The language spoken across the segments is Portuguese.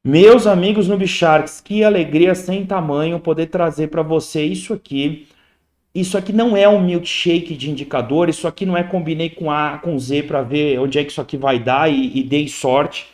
Meus amigos NubiSharks, que alegria sem tamanho poder trazer para você isso aqui. Isso aqui não é um milkshake de indicador, isso aqui não é combinei com A, com Z para ver onde é que isso aqui vai dar e dei sorte.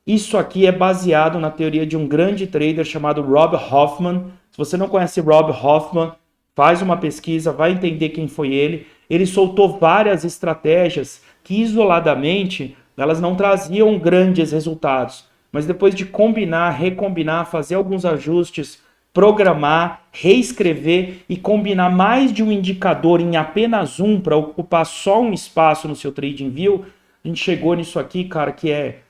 Isso aqui é baseado na teoria de um grande trader chamado Rob Hoffman. Se você não conhece Rob Hoffman, faz uma pesquisa, vai entender quem foi ele. Ele soltou várias estratégias que isoladamente elas não traziam grandes resultados, mas depois de combinar, recombinar, fazer alguns ajustes, programar, reescrever e combinar mais de um indicador em apenas um para ocupar só um espaço no seu TradingView, a gente chegou nisso aqui, cara, que é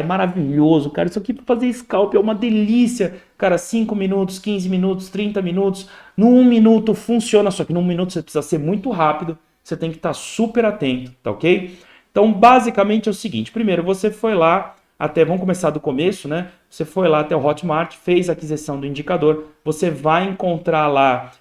maravilhoso, cara. Isso aqui para fazer scalp é uma delícia. Cara, 5 minutos, 15 minutos, 30 minutos. No 1 minuto funciona, só que no 1 minuto você precisa ser muito rápido. Você tem que estar super atento, tá ok? Então, basicamente é o seguinte. Primeiro, você foi lá vamos começar do começo, né? Você foi lá até o Hotmart, fez a aquisição do indicador. Você vai encontrar lá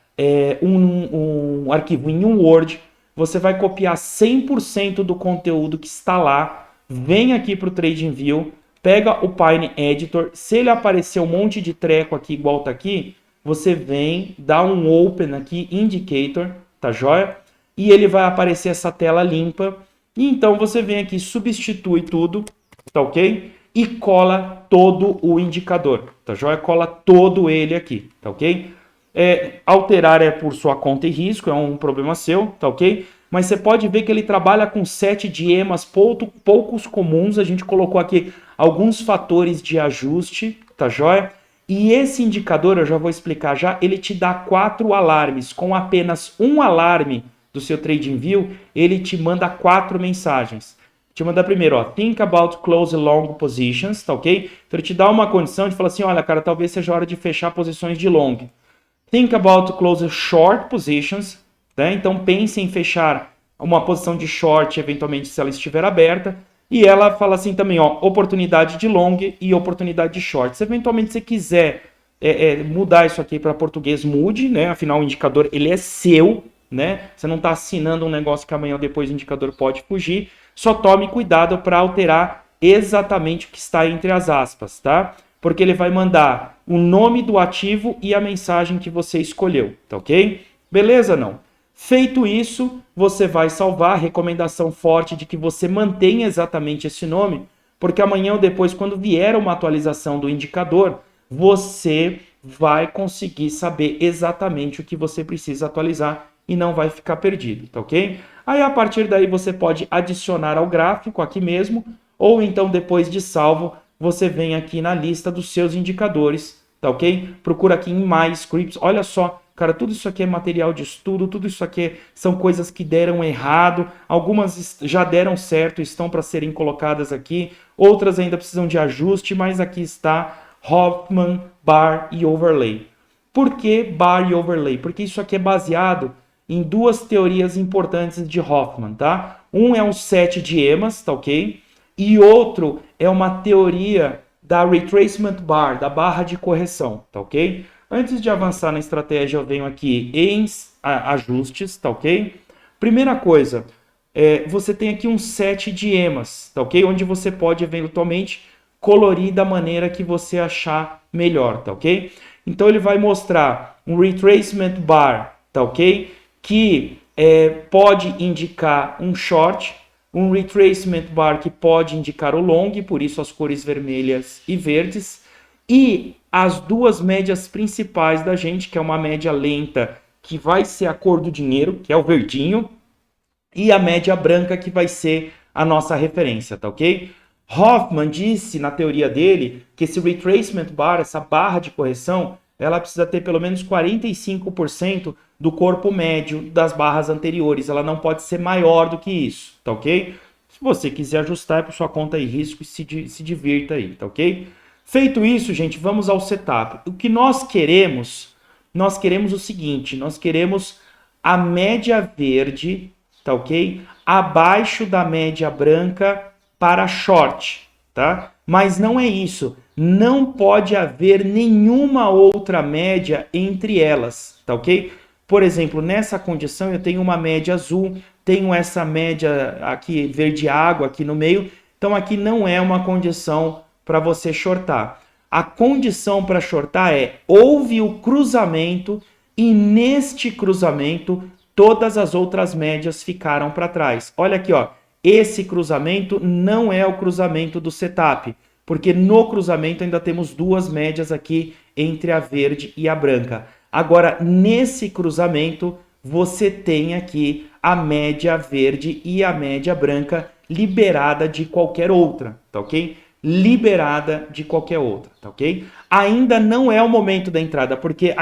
um arquivo em um Word. Você vai copiar 100% do conteúdo que está lá. Vem aqui para o TradingView, pega o Pine Editor, se ele aparecer um monte de treco aqui igual tá aqui, você vem, dá um Open aqui, Indicator, tá joia? E ele vai aparecer essa tela limpa, e então você vem aqui, substitui tudo, tá ok? E cola todo o indicador, tá joia? Cola todo ele aqui, tá ok? Alterar é por sua conta e risco, é um problema seu, tá ok? Mas você pode ver que ele trabalha com 7 diemas poucos comuns. A gente colocou aqui alguns fatores de ajuste, tá joia? E esse indicador, eu já vou explicar já, ele te dá 4 alarmes. Com apenas um alarme do seu TradingView, ele te manda 4 mensagens. Te manda primeiro, ó, think about close long positions, tá ok? Então ele te dá uma condição de falar assim, olha, cara, talvez seja hora de fechar posições de long. Think about close short positions, né? Então pense em fechar uma posição de short, eventualmente, se ela estiver aberta. E ela fala assim também, ó, oportunidade de long e oportunidade de short. Se eventualmente você quiser mudar isso aqui para português, mude, né? Afinal, o indicador ele é seu, né? Você não está assinando um negócio que amanhã ou depois o indicador pode fugir. Só tome cuidado para alterar exatamente o que está entre as aspas, tá? Porque ele vai mandar o nome do ativo e a mensagem que você escolheu, tá ok? Beleza, não? Feito isso, você vai salvar. Recomendação forte de que você mantenha exatamente esse nome, porque amanhã ou depois, quando vier uma atualização do indicador, você vai conseguir saber exatamente o que você precisa atualizar e não vai ficar perdido, tá ok? Aí, a partir daí, você pode adicionar ao gráfico aqui mesmo, ou então, depois de salvo, você vem aqui na lista dos seus indicadores, tá ok? Procura aqui em My Scripts. Olha só, cara, tudo isso aqui é material de estudo, tudo isso aqui são coisas que deram errado, algumas já deram certo, estão para serem colocadas aqui, outras ainda precisam de ajuste, mas aqui está Hoffman, Bar e Overlay. Por que Bar e Overlay? Porque isso aqui é baseado em duas teorias importantes de Hoffman, tá? Um é um set de emas, tá ok? E outro é uma teoria da retracement bar, da barra de correção, tá ok? Antes de avançar na estratégia, eu venho aqui em ajustes, tá ok? Primeira coisa, você tem aqui um set de emas, tá ok? Onde você pode eventualmente colorir da maneira que você achar melhor, tá ok? Então ele vai mostrar um retracement bar, tá ok? Que pode indicar um short, um retracement bar que pode indicar o long, por isso as cores vermelhas e verdes, e as duas médias principais da gente, que é uma média lenta, que vai ser a cor do dinheiro, que é o verdinho, e a média branca, que vai ser a nossa referência, tá ok? Hoffman disse na teoria dele que esse retracement bar, essa barra de correção, ela precisa ter pelo menos 45% do corpo médio das barras anteriores. Ela não pode ser maior do que isso, tá ok? Se você quiser ajustar, é por sua conta e risco e se divirta aí, tá ok? Feito isso, gente, vamos ao setup. O que nós queremos o seguinte, nós queremos a média verde, tá ok? Abaixo da média branca para short, tá? Mas não é isso. Não pode haver nenhuma outra média entre elas, tá ok? Por exemplo, nessa condição eu tenho uma média azul, tenho essa média aqui verde água aqui no meio, então aqui não é uma condição para você shortar. A condição para shortar é, houve o cruzamento e neste cruzamento todas as outras médias ficaram para trás. Olha aqui, ó, esse cruzamento não é o cruzamento do setup, porque no cruzamento ainda temos duas médias aqui entre a verde e a branca. Agora, nesse cruzamento, você tem aqui a média verde e a média branca liberada de qualquer outra, tá ok? Liberada de qualquer outra, tá ok? Ainda não é o momento da entrada, porque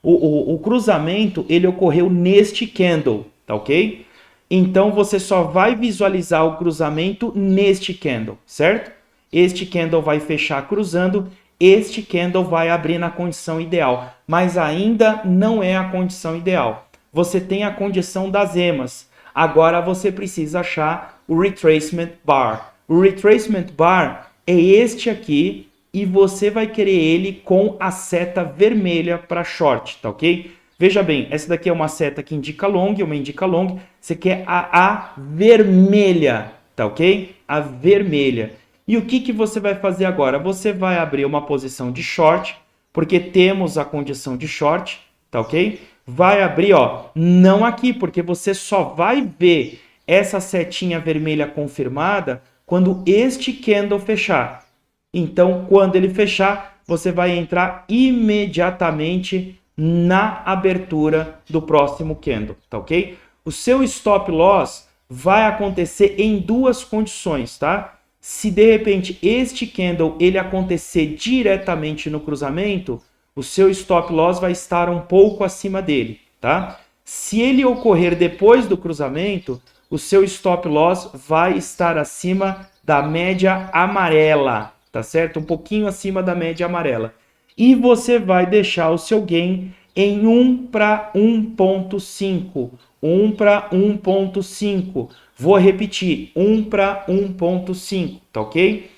o cruzamento ele ocorreu neste candle, tá ok? Então você só vai visualizar o cruzamento neste candle, certo? Este candle vai fechar cruzando, este candle vai abrir na condição ideal, mas ainda não é a condição ideal. Você tem a condição das EMAs. Agora você precisa achar o retracement bar. O retracement bar é este aqui e você vai querer ele com a seta vermelha para short, tá ok? Veja bem, essa daqui é uma seta que indica long, uma indica long. Você quer a vermelha, tá ok? A vermelha. E o que você vai fazer agora? Você vai abrir uma posição de short, porque temos a condição de short, tá ok? Vai abrir, ó, não aqui, porque você só vai ver essa setinha vermelha confirmada quando este candle fechar. Então, quando ele fechar, você vai entrar imediatamente na abertura do próximo candle, tá ok? O seu stop loss vai acontecer em duas condições, tá? Se de repente este candle ele acontecer diretamente no cruzamento, o seu stop loss vai estar um pouco acima dele, tá? Se ele ocorrer depois do cruzamento, o seu stop loss vai estar acima da média amarela, tá certo? Um pouquinho acima da média amarela. E você vai deixar o seu gain em 1 para 1.5. 1 para 1.5. Vou repetir, 1 para 1.5, tá ok?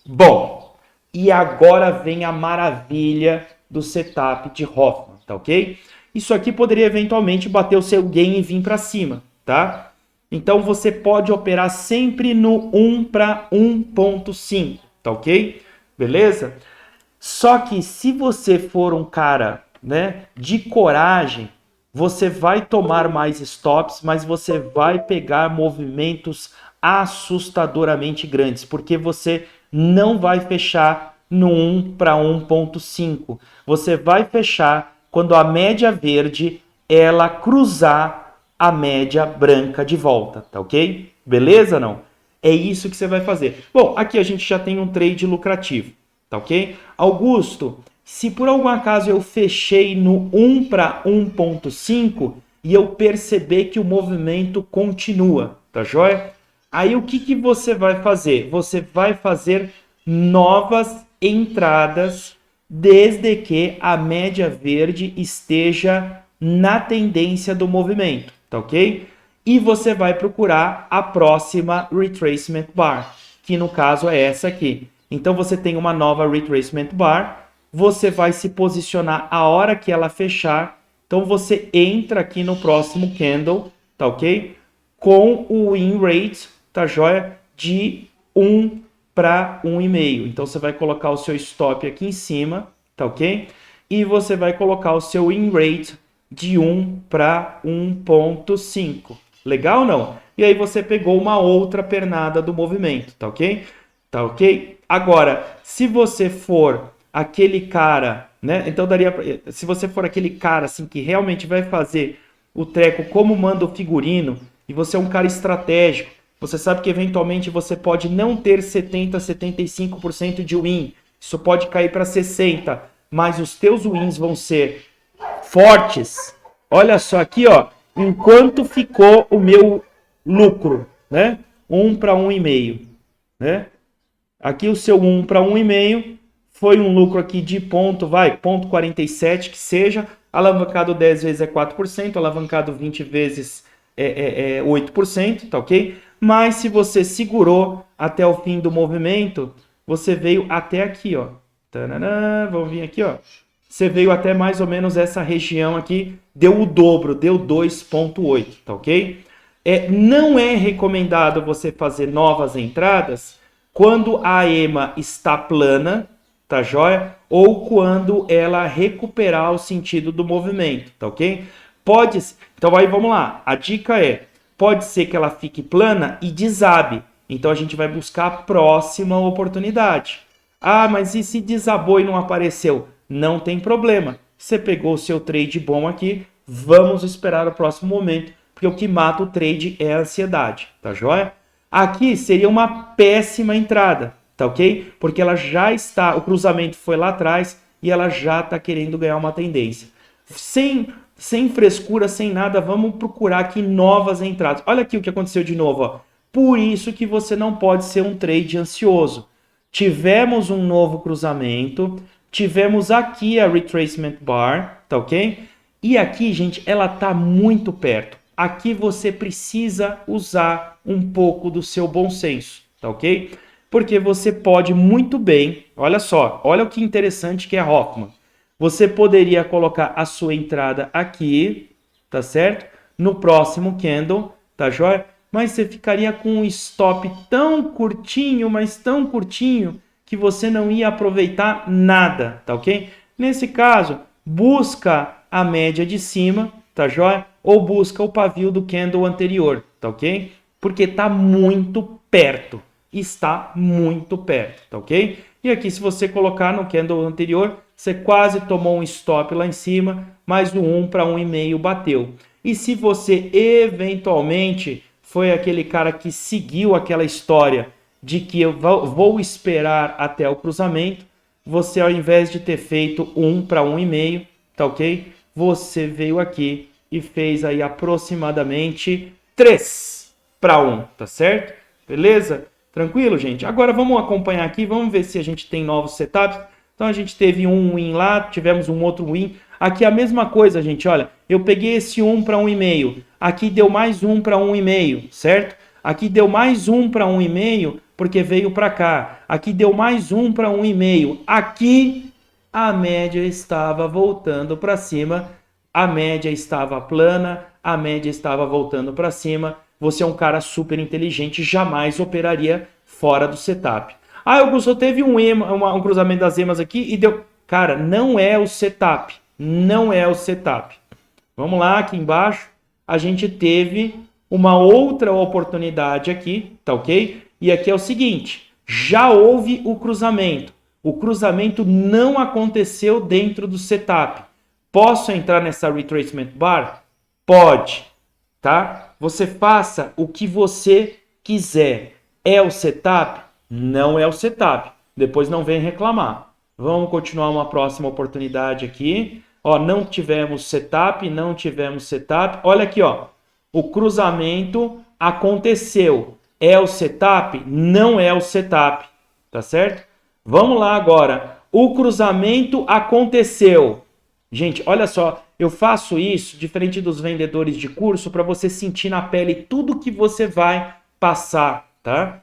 Bom, e agora vem a maravilha do setup de Hoffman, tá ok? Isso aqui poderia eventualmente bater o seu gain e vir para cima, tá? Então você pode operar sempre no 1 para 1.5, tá ok? Beleza? Só que se você for um cara, né, de coragem, você vai tomar mais stops, mas você vai pegar movimentos assustadoramente grandes, porque você não vai fechar no 1 para 1.5. Você vai fechar quando a média verde ela cruzar a média branca de volta, tá ok? Beleza não? É isso que você vai fazer. Bom, aqui a gente já tem um trade lucrativo, tá ok? Augusto, se por algum acaso eu fechei no 1 para 1.5 e eu perceber que o movimento continua, tá joia? Aí o que você vai fazer? Você vai fazer novas entradas desde que a média verde esteja na tendência do movimento, tá ok? E você vai procurar a próxima retracement bar, que no caso é essa aqui. Então você tem uma nova retracement bar, você vai se posicionar a hora que ela fechar. Então você entra aqui no próximo candle, tá ok? Com o win rate, tá joia? De 1 para 1,5. Então você vai colocar o seu stop aqui em cima, tá ok? E você vai colocar o seu win rate de 1 para 1.5. Legal ou não? E aí você pegou uma outra pernada do movimento, tá ok? Tá ok? Agora, se você for aquele cara, né? Então daria pra, se você for aquele cara assim que realmente vai fazer o treco como manda o figurino e você é um cara estratégico, você sabe que eventualmente você pode não ter 70, 75% de win. Isso pode cair para 60, mas os teus wins vão ser fortes. Olha só aqui, ó, enquanto ficou o meu lucro, né? 1 para 1,5, né? Aqui o seu 1 para 1,5 foi um lucro aqui de ponto 47 que seja, alavancado 10 vezes é 4%, alavancado 20 vezes é 8%, tá ok? Mas se você segurou até o fim do movimento, você veio até aqui, ó. Tanana, vamos vir aqui, ó. Você veio até mais ou menos essa região aqui, deu o dobro, deu 2,8, tá ok? Não é recomendado você fazer novas entradas quando a EMA está plana tá joia? Ou quando ela recuperar o sentido do movimento, tá ok? Então aí vamos lá, a dica pode ser que ela fique plana e desabe, então a gente vai buscar a próxima oportunidade. Ah, mas e se desabou e não apareceu? Não tem problema, você pegou o seu trade bom aqui, vamos esperar o próximo momento, porque o que mata o trade é a ansiedade, tá joia? Aqui seria uma péssima entrada, tá ok? Porque ela já está, o cruzamento foi lá atrás e ela já está querendo ganhar uma tendência. Sem frescura, sem nada, vamos procurar aqui novas entradas. Olha aqui o que aconteceu de novo, ó. Por isso que você não pode ser um trade ansioso. Tivemos um novo cruzamento, tivemos aqui a retracement bar, tá ok? E aqui, gente, ela tá muito perto. Aqui você precisa usar um pouco do seu bom senso, tá ok? Porque você pode muito bem, olha só, olha o que interessante que é Hoffman. Você poderia colocar a sua entrada aqui, tá certo? No próximo candle, tá joia? Mas você ficaria com um stop tão curtinho, mas tão curtinho, que você não ia aproveitar nada, tá ok? Nesse caso, busca a média de cima, tá joia? Ou busca o pavio do candle anterior, tá ok? Porque tá muito perto, está muito perto, tá ok? E aqui se você colocar no candle anterior, você quase tomou um stop lá em cima, mas o 1 para 1,5 bateu. E se você eventualmente foi aquele cara que seguiu aquela história de que eu vou esperar até o cruzamento, você ao invés de ter feito 1 para 1,5, tá ok? Você veio aqui e fez aí aproximadamente 3 para 1, tá certo? Beleza? Tranquilo, gente? Agora vamos acompanhar aqui, vamos ver se a gente tem novos setups. Então a gente teve um win lá, tivemos um outro win. Aqui a mesma coisa, gente, olha, eu peguei esse 1 para 1,5, aqui deu mais 1 para 1,5, certo? Aqui deu mais 1 para 1,5 porque veio para cá. Aqui deu mais 1 para 1,5. Aqui a média estava voltando para cima, a média estava plana, a média estava voltando para cima. Você é um cara super inteligente, jamais operaria fora do setup. Ah, Augusto, teve um cruzamento das emas aqui e deu... Cara, não é o setup. Não é o setup. Vamos lá, aqui embaixo. A gente teve uma outra oportunidade aqui, tá ok? E aqui é o seguinte, já houve o cruzamento. O cruzamento não aconteceu dentro do setup. Posso entrar nessa retracement bar? Pode, tá? Você faça o que você quiser. É o setup? Não é o setup. Depois não vem reclamar. Vamos continuar uma próxima oportunidade aqui. Ó, não tivemos setup, não tivemos setup. Olha aqui, ó. O cruzamento aconteceu. É o setup? Não é o setup. Tá certo? Vamos lá agora. O cruzamento aconteceu. Gente, olha só. Eu faço isso, diferente dos vendedores de curso, para você sentir na pele tudo que você vai passar, tá?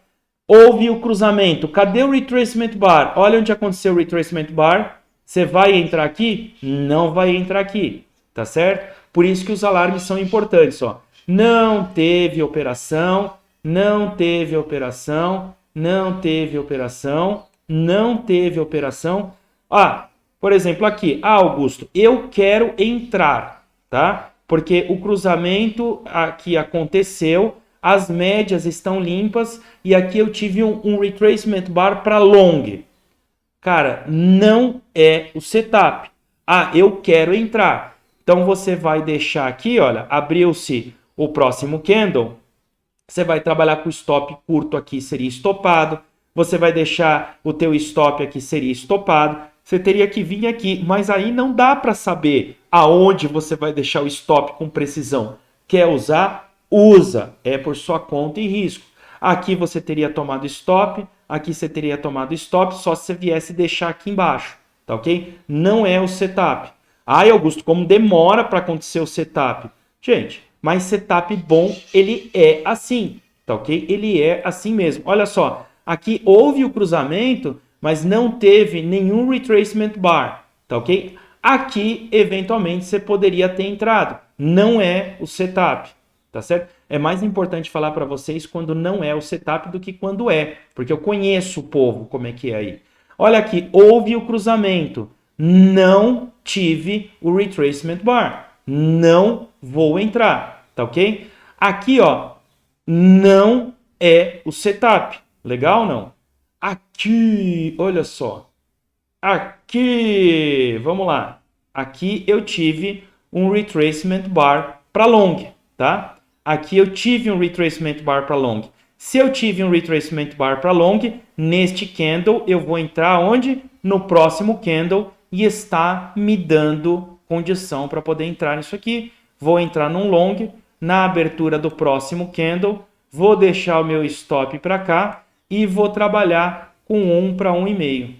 Houve o cruzamento. Cadê o retracement bar? Olha onde aconteceu o retracement bar. Você vai entrar aqui? Não vai entrar aqui, tá certo? Por isso que os alarmes são importantes, ó. Não teve operação, não teve operação, não teve operação, não teve operação. Ah, por exemplo, aqui, Augusto, eu quero entrar, tá? Porque o cruzamento aqui aconteceu, as médias estão limpas e aqui eu tive um retracement bar para long. Cara, não é o setup. Ah, eu quero entrar. Então você vai deixar aqui, olha, abriu-se o próximo candle. Você vai trabalhar com o stop curto aqui, seria estopado. Você vai deixar o teu stop aqui, seria estopado. Você teria que vir aqui, mas aí não dá para saber aonde você vai deixar o stop com precisão. Quer usar? Usa. É por sua conta e risco. Aqui você teria tomado stop, aqui você teria tomado stop, só se você viesse deixar aqui embaixo, tá ok? Não é o setup. Ah, Augusto, como demora para acontecer o setup? Gente, mas setup bom, ele é assim, tá ok? Ele é assim mesmo. Olha só, aqui houve o cruzamento, mas não teve nenhum retracement bar, tá ok? Aqui, eventualmente, você poderia ter entrado. Não é o setup, tá certo? É mais importante falar para vocês quando não é o setup do que quando é, porque eu conheço o povo como é que é aí. Olha aqui, houve o cruzamento. Não tive o retracement bar. Não vou entrar, tá ok? Aqui, ó, não é o setup. Legal ou não? Aqui, olha só. Aqui, vamos lá. Aqui eu tive um retracement bar para long, tá? Aqui eu tive um retracement bar para long. Se eu tive um retracement bar para long, neste candle eu vou entrar onde? No próximo candle e está me dando condição para poder entrar nisso aqui. Vou entrar num long, na abertura do próximo candle, vou deixar o meu stop para cá e vou trabalhar com 1 para 1,5.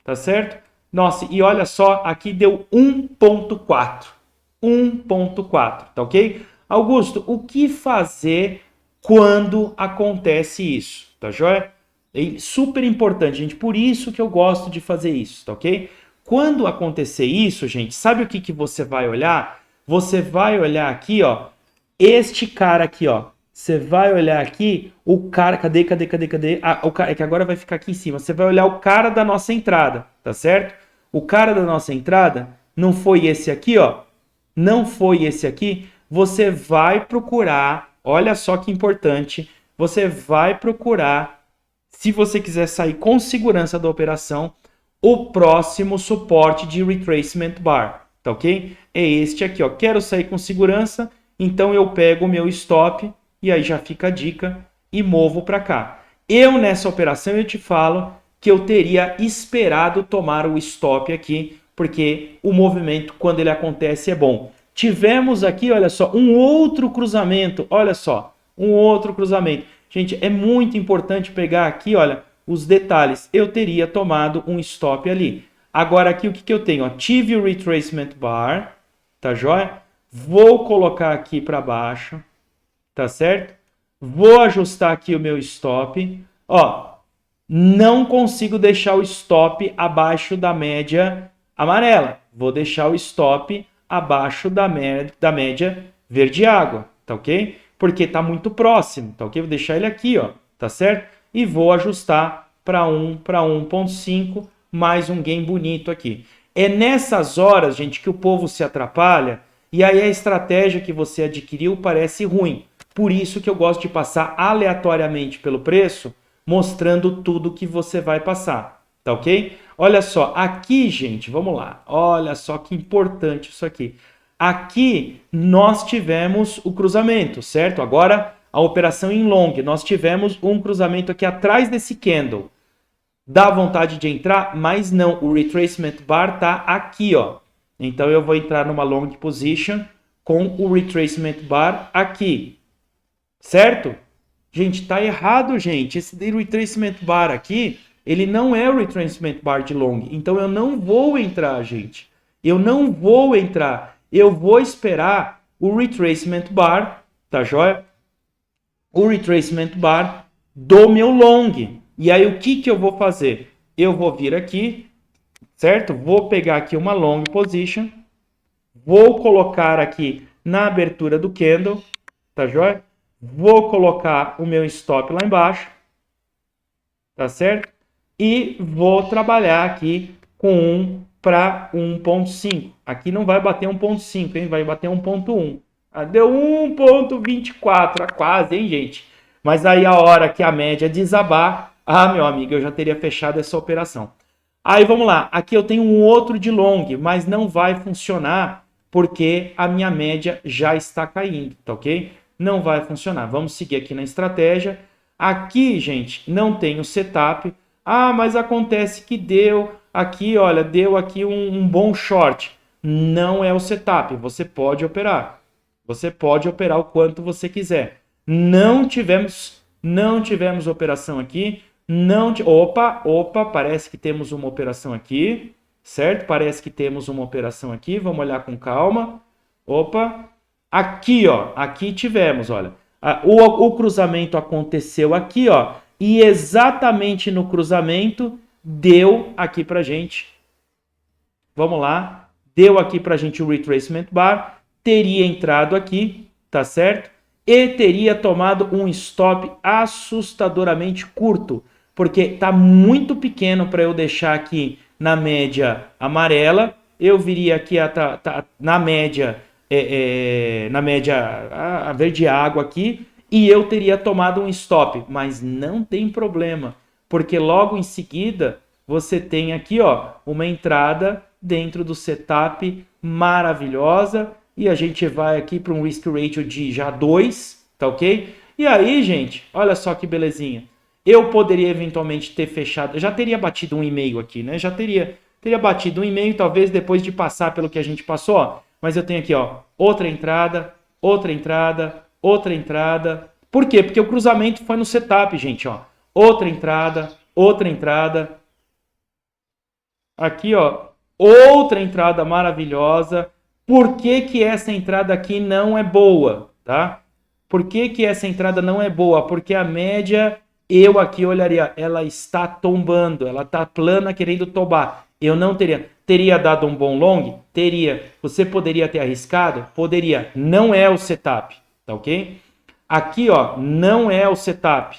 Tá certo? Nossa, e olha só, aqui deu 1.4. 1.4, tá ok? Augusto, o que fazer quando acontece isso? Tá joia? É super importante, gente. Por isso que eu gosto de fazer isso, tá ok? Quando acontecer isso, gente, sabe o que você vai olhar? Você vai olhar aqui, ó, este cara aqui, ó. Você vai olhar aqui, o cara... Cadê? Ah, o cara, é que agora vai ficar aqui em cima. Você vai olhar o cara da nossa entrada, tá certo? O cara da nossa entrada não foi esse aqui, ó. Não foi esse aqui. Você vai procurar, olha só que importante, você vai procurar, se você quiser sair com segurança da operação, o próximo suporte de retracement bar, tá ok? É este aqui, ó. Quero sair com segurança, então eu pego o meu stop e aí já fica a dica e movo para cá. Eu nessa operação eu te falo que eu teria esperado tomar o stop aqui, porque o movimento quando ele acontece é bom. Tivemos aqui, olha só, um outro cruzamento, olha só, um outro cruzamento. Gente, é muito importante pegar aqui, olha, os detalhes. Eu teria tomado um stop ali. Agora aqui o que eu tenho? Ó, tive o retracement bar, tá joia? Vou colocar aqui para baixo, tá certo? Vou ajustar aqui o meu stop. Ó, não consigo deixar o stop abaixo da média amarela. Vou deixar o stop abaixo da média verde água, tá ok? Porque tá muito próximo, tá ok? Vou deixar ele aqui, ó, tá certo? E vou ajustar para 1.5, mais um gain bonito aqui. É nessas horas, gente, que o povo se atrapalha e aí a estratégia que você adquiriu parece ruim. Por isso que eu gosto de passar aleatoriamente pelo preço, mostrando tudo que você vai passar, tá ok? Olha só, aqui, gente, vamos lá. Olha só que importante isso aqui. Aqui nós tivemos o cruzamento, certo? Agora a operação em long, nós tivemos um cruzamento aqui atrás desse candle. Dá vontade de entrar, mas não, o retracement bar tá aqui, ó. Então eu vou entrar numa long position com o retracement bar aqui, certo? Gente, tá errado, gente. Esse retracement bar aqui, ele não é o retracement bar de long. Então eu não vou entrar, gente. Eu não vou entrar. Eu vou esperar o retracement bar, tá joia? O retracement bar do meu long. E aí o que eu vou fazer? Eu vou vir aqui, certo? Vou pegar aqui uma long position. Vou colocar aqui na abertura do candle, tá joia? Vou colocar o meu stop lá embaixo, tá certo? E vou trabalhar aqui com 1 para 1.5. Aqui não vai bater 1.5, hein? Vai bater 1.1. Ah, deu 1.24, quase, hein, gente? Mas aí a hora que a média desabar, meu amigo, eu já teria fechado essa operação. Aí vamos lá, aqui eu tenho um outro de long, mas não vai funcionar porque a minha média já está caindo, tá ok? Não vai funcionar. Vamos seguir aqui na estratégia. Aqui, gente, não tem o setup. Mas acontece que deu aqui, olha, deu aqui um bom short. Não é o setup. Você pode operar. Você pode operar o quanto você quiser. Não tivemos operação aqui. Opa, parece que temos uma operação aqui, certo? Parece que temos uma operação aqui. Vamos olhar com calma. Opa, aqui, ó, aqui tivemos, olha, o cruzamento aconteceu aqui, ó, e exatamente no cruzamento deu aqui pra gente, vamos lá, deu aqui pra gente o retracement bar, teria entrado aqui, tá certo? E teria tomado um stop assustadoramente curto, porque está muito pequeno para eu deixar aqui na média amarela. Eu viria aqui na média a verde água aqui e eu teria tomado um stop, mas não tem problema, porque logo em seguida você tem aqui, ó, uma entrada dentro do setup maravilhosa e a gente vai aqui para um risk ratio de já 2, tá ok? E aí, gente, olha só que belezinha. Eu poderia eventualmente ter fechado, já teria batido 1,5 aqui, né? Já teria batido 1,5, talvez depois de passar pelo que a gente passou, ó. Mas eu tenho aqui, ó, outra entrada, outra entrada, outra entrada. Por quê? Porque o cruzamento foi no setup, gente, ó. Outra entrada, outra entrada. Aqui, ó, outra entrada maravilhosa. Por que que essa entrada aqui não é boa, tá? Por que que essa entrada não é boa? Porque a média, eu aqui olharia, ela está tombando, ela está plana querendo tombar. Eu não teria dado um bom long? Teria. Você poderia ter arriscado? Poderia. Não é o setup, tá ok? Aqui, ó, não é o setup,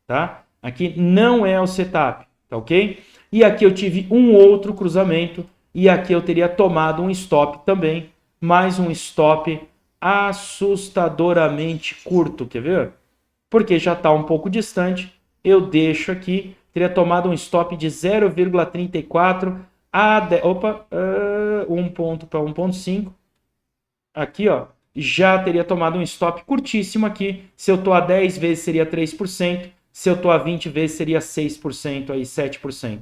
tá? Aqui não é o setup, tá ok? E aqui eu tive um outro cruzamento e aqui eu teria tomado um stop também, mais um stop assustadoramente curto, quer ver? Porque já está um pouco distante, eu deixo aqui, teria tomado um stop de 0,34 a 1 ponto para 1,5. Aqui, ó, já teria tomado um stop curtíssimo aqui. Se eu estou a 10 vezes seria 3%, se eu estou a 20 vezes seria 6%, aí 7%.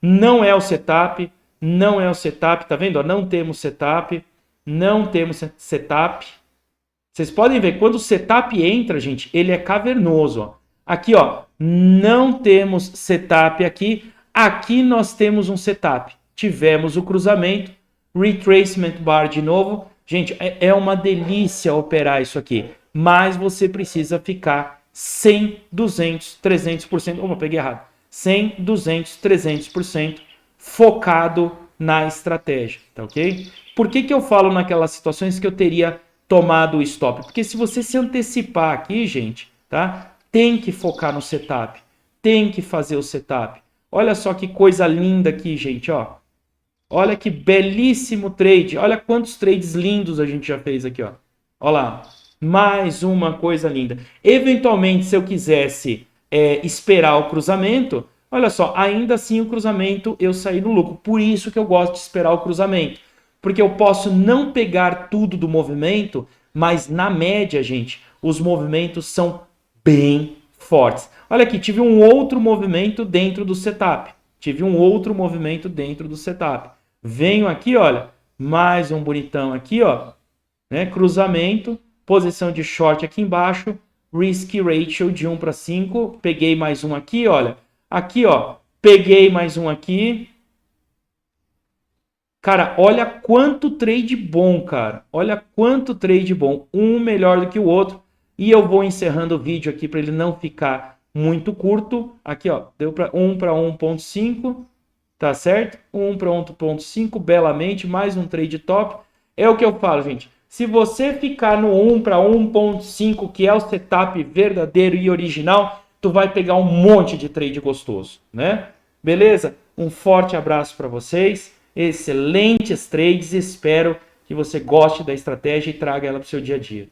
Não é o setup, não é o setup, tá vendo? Não temos setup, não temos setup. Vocês podem ver, quando o setup entra, gente, ele é cavernoso, ó. Aqui, ó, não temos setup aqui. Aqui nós temos um setup. Tivemos o cruzamento, retracement bar de novo. Gente, é uma delícia operar isso aqui. Mas você precisa ficar 100, 200, 300%. Opa, peguei errado. 100, 200, 300% focado na estratégia, tá ok? Por que que eu falo naquelas situações que eu teria tomado o stop? Porque se você se antecipar aqui, gente, tá? Tem que focar no setup. Tem que fazer o setup. Olha só que coisa linda aqui, gente, ó. Olha que belíssimo trade. Olha quantos trades lindos a gente já fez aqui, ó. Olha lá. Mais uma coisa linda. Eventualmente, se eu quisesse esperar o cruzamento, olha só, ainda assim o cruzamento eu saí no lucro. Por isso que eu gosto de esperar o cruzamento. Porque eu posso não pegar tudo do movimento, mas na média, gente, os movimentos são bem fortes. Olha aqui, tive um outro movimento dentro do setup. Venho aqui, olha, mais um bonitão aqui, ó, né? Cruzamento, posição de short aqui embaixo, risk ratio de 1 para 5, peguei mais um aqui, olha, aqui, ó, peguei mais um aqui. Cara, olha quanto trade bom, cara. Olha quanto trade bom. Um melhor do que o outro. E eu vou encerrando o vídeo aqui para ele não ficar muito curto. Aqui, ó, deu para 1 para 1.5, tá certo? 1 para 1.5, belamente, mais um trade top. É o que eu falo, gente. Se você ficar no 1 para 1.5, que é o setup verdadeiro e original, tu vai pegar um monte de trade gostoso, né? Beleza? Um forte abraço para vocês. Excelentes trades. Espero que você goste da estratégia e traga ela para o seu dia a dia.